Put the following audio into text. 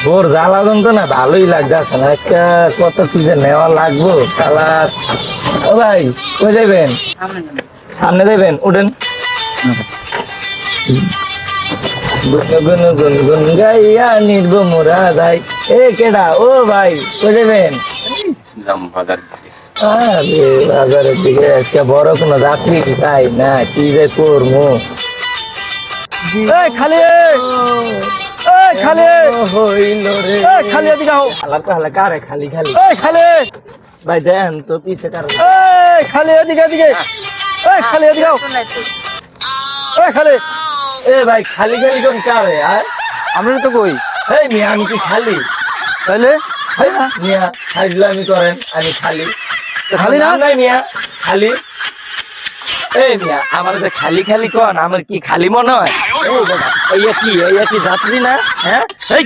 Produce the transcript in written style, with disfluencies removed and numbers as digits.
Bore জ্বালা তো না ভালোই লাগতেছে না আজকে কত কি যে নেওয়া লাগবো শালা। ও ভাই কই যাবেন? সামনে যাবেন, উঠেন। গুন গুন গুন গাইয়া নির্ব মোরা যাই। এ কেডা? ও ভাই কই যাবেন? আরে বাজারের দিকে আজকে বড় কোনো যাত্রী তাই না, কি যে করবো। এই খালি এই খালি হইল রে এই খালি এদিকে আও হালাকা হালাকা রে খালি খালি। এই খালি ভাই দেন তো পিছে কার। এই খালি এদিকে এদিকে এই খালি এদিকে আও এই খালি এ ভাই খালি খালি কোন কারে আর? আমরা তো কই এই মিয়া আমি কি খালি? তাইলে এই মিয়া খাইলামি করেন, আমি খালি। তো খালি না? আমার নাম নাই মিয়া খালি। এই মিয়া আমার যে খালি খালি কোন, আমার কি খালি মনে হয়? এই বাবা, এইয়া কি যাত্রী না? হ্যাঁ এই